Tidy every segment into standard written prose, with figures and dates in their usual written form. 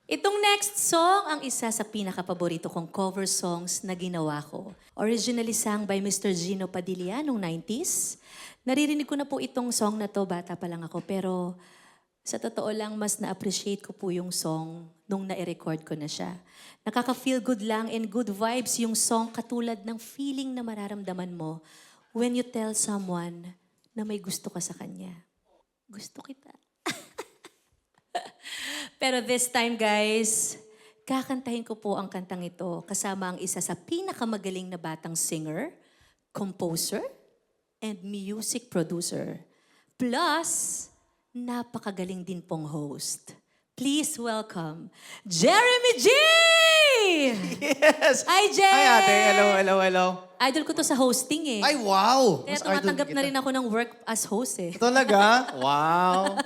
Itong next song ang isa sa pinakapaborito kong cover songs na ginawa ko. Originally sung by Mr. Gino Padilla noong 90s. Naririnig ko na po itong song na to, bata pa lang ako. Pero sa totoo lang, mas na-appreciate ko po yung song nung na-record ko na siya. Nakaka-feel good lang and good vibes yung song katulad ng feeling na mararamdaman mo when you tell someone na may gusto ka sa kanya. Gusto kita. Pero this time, guys, kakantahin ko po ang kantang ito kasama ang isa sa pinakamagaling na batang singer, composer, and music producer. Plus, napakagaling din pong host. Please welcome, Jeremy G! Yes! Hi, Jay! Hi, ate. Hello. Idol ko to sa hosting eh. Ay, wow! Kaya Mas idol tumatanggap kita. na rin ako ng work as host eh. Talaga? Wow!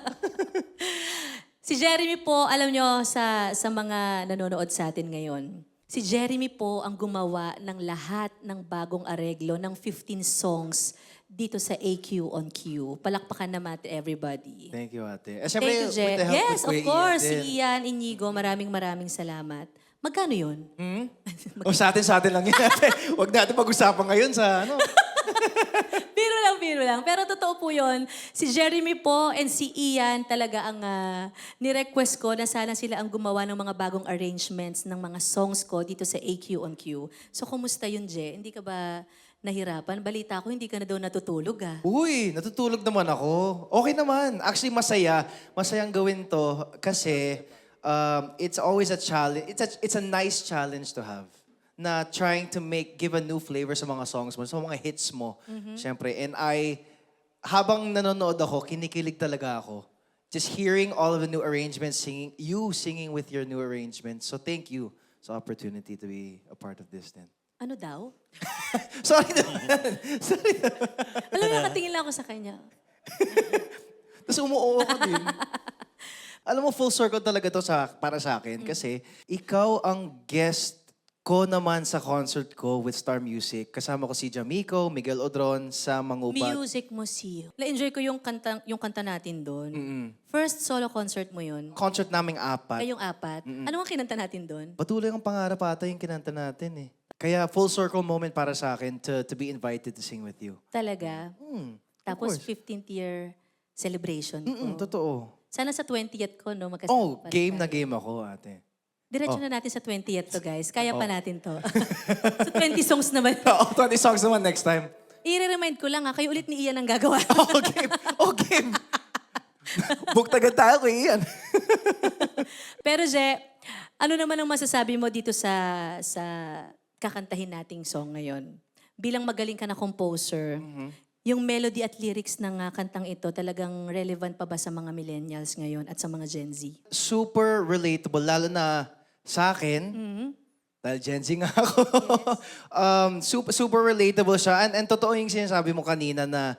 Si Jeremy po, alam nyo, sa mga nanonood sa atin ngayon, si Jeremy po ang gumawa ng lahat ng bagong areglo ng 15 songs dito sa AQ on Q. Palakpakan naman to everybody. Thank you, ate. Thank you, with Jer. the help Yes, of with Kuya course. Ian Si din. Ian Inigo, maraming salamat. Magkano yun? O sa atin lang yun, ate. Huwag natin pag-usapan ngayon sa ano. Biro lang. Pero totoo po yun. Si Jeremy po and si Ian talaga ang ni-request ko na sana sila ang gumawa ng mga bagong arrangements ng mga songs ko dito sa AQ on Q. So, kumusta yun, Je? Hindi ka ba nahirapan? Balita ko, hindi ka na daw natutulog ah. Uy, natutulog naman ako. Okay naman. Actually, masaya. Masayang gawin to kasi it's always a challenge. It's a nice challenge to have na trying to give a new flavor sa mga songs mo, sa mga hits mo, syempre. And habang nanonood ako, kinikilig talaga ako. Just hearing all of the new arrangements, singing with your new arrangements. So thank you sa opportunity to be a part of this then. Ano daw? Sorry naman. Sorry naman. Alam mo, nakatingin lang ako sa kanya. Tapos umuoo ka din. Alam mo, full circle talaga to para sa akin kasi ikaw ang guest ko naman sa concert ko with Star Music. Kasama ko si Jamico, Miguel Odron sa Mangupat. Music Museum. Na-enjoy ko yung kanta natin doon. First solo concert mo yun. Concert naming apat. Kayong apat. Ano ang kinanta natin doon? Patuloy ang pangarap ata yung kinanta natin eh. Kaya full circle moment para sa akin to be invited to sing with you. Talaga. Tapos course. 15th year celebration ko. Totoo. Sana sa 20th ko, no? Magkasama Oh, pa rin game tayo. na game ako, ate. Diretso na natin sa 20th to, guys. Kaya pa natin to. Sa 20 songs naman. Oo, 20 songs naman next time. I-remind ko lang, kayo ulit ni Ian ang gagawa. Oh, game. Oh, game. Buktagan tayo kay Ian. Pero, Je, ano naman ang masasabi mo dito sa kakantahin nating song ngayon? Bilang magaling ka na composer, yung melody at lyrics ng kantang ito talagang relevant pa ba sa mga millennials ngayon at sa mga Gen Z? Super relatable, lalo na sa akin. Dahil Gen Z nga ako. Super relatable siya. And totoo yung sinasabi mo kanina na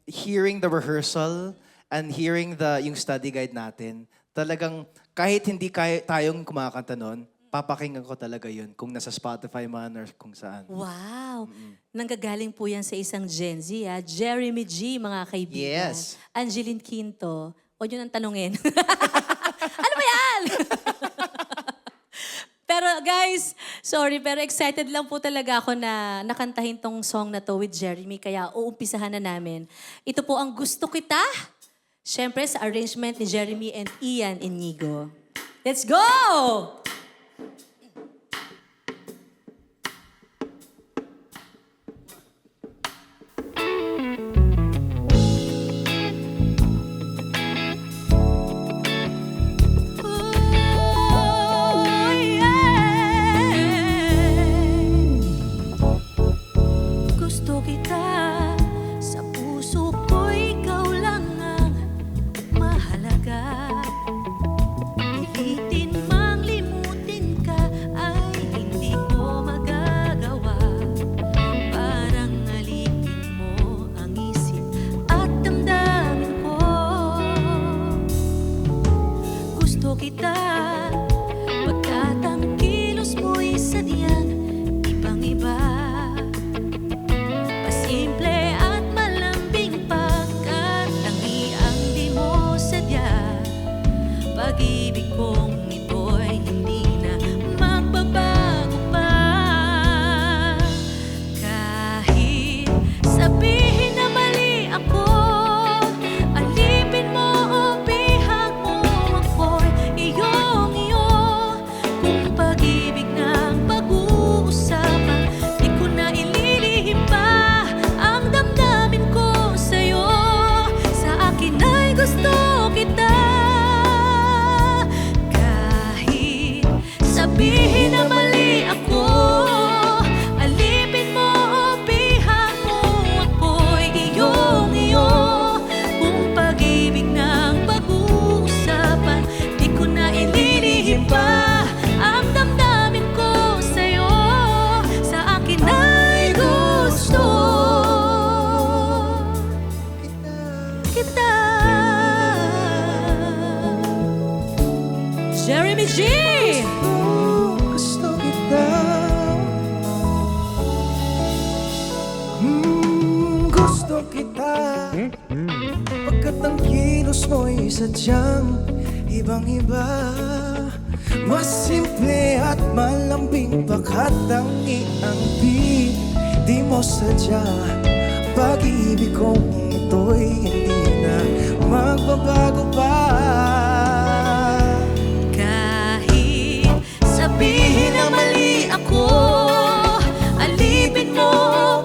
hearing the rehearsal and hearing yung study guide natin, talagang kahit hindi tayong kumakanta nun, papakinggan ko talaga yun kung nasa Spotify man or kung saan. Wow! Nanggagaling po yan sa isang Gen Z, Jeremy G, mga kaibigan. Yes. Angeline Quinto. Huwag nyo nang tanungin. Ano ba yan? Pero guys, sorry, pero excited lang po talaga ako na nakantahin tong song na to with Jeremy. Kaya uumpisahan na namin. Ito po ang Gusto Kita. Siyempre sa arrangement ni Jeremy and Ian Inigo. Let's go! Gusto kita, sa puso ko ikaw lang ang mahalaga. Pilitin mang limutin ka, kita. Jeremy G! Gusto kita. Gusto kita. Pagkat ang kilos mo'y sadyang ibang-iba. Mas simple at malambing pagkat ang iyang di mo sadya. Pag-ibig kong ito'y hindi na magbabago pa. Kahit sabihin na mali ako, alipin mo,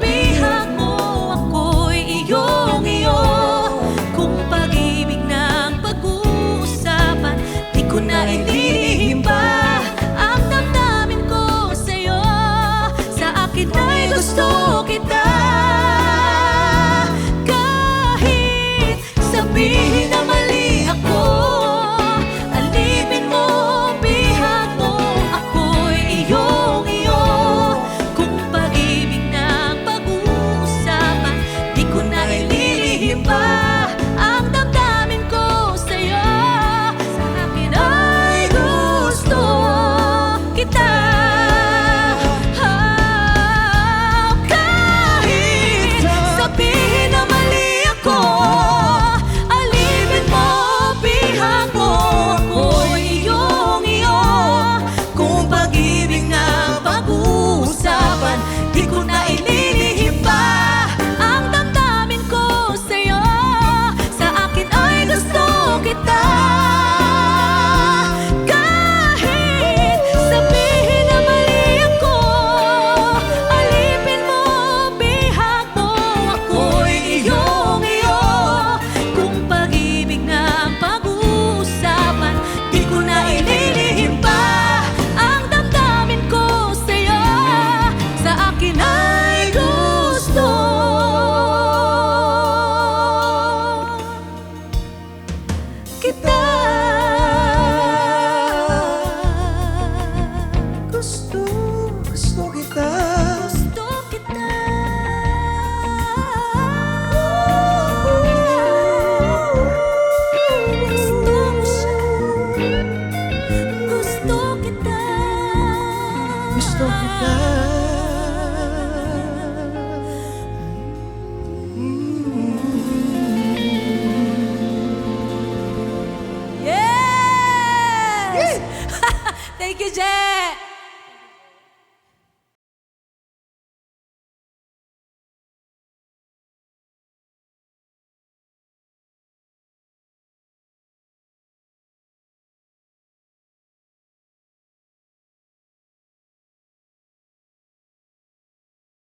bihag mo, ako'y iyong-iyo. Kung pag-ibig ng pag-uusapan, di ko na ililihim pa ang damdamin ko sa'yo. Sa akin ay gusto kita. Kahit sabihin na mali ako, alipin mo, bihag mo, ako'y iyong-iyo. Kung pag-ibig ng pag-uusapan, di ko na ililihim pa ang damdamin ko sa'yo. Sa akin ay gusto kita. Kahit sabihin na mali ako, alipin mo, bihag mo, ako'y iyong-iyo. Kung pag-ibig ng pag-uusapan, di ko na ililihim pa ang damdamin ko sa'yo. Sa akin ay gusto kita. Kahit sabihin na mali ako, alipin mo, bihag mo, ako'y iyong-iyo. Kung pag-ibig ng pag-uusapan, di ko na ililihim pa ang damdamin ko sa'yo. Sa akin ay gusto kita. Gusto kita. Gusto kita. Gusto mo siya. Gusto kita. Gusto kita. Yes! Thank you, Je!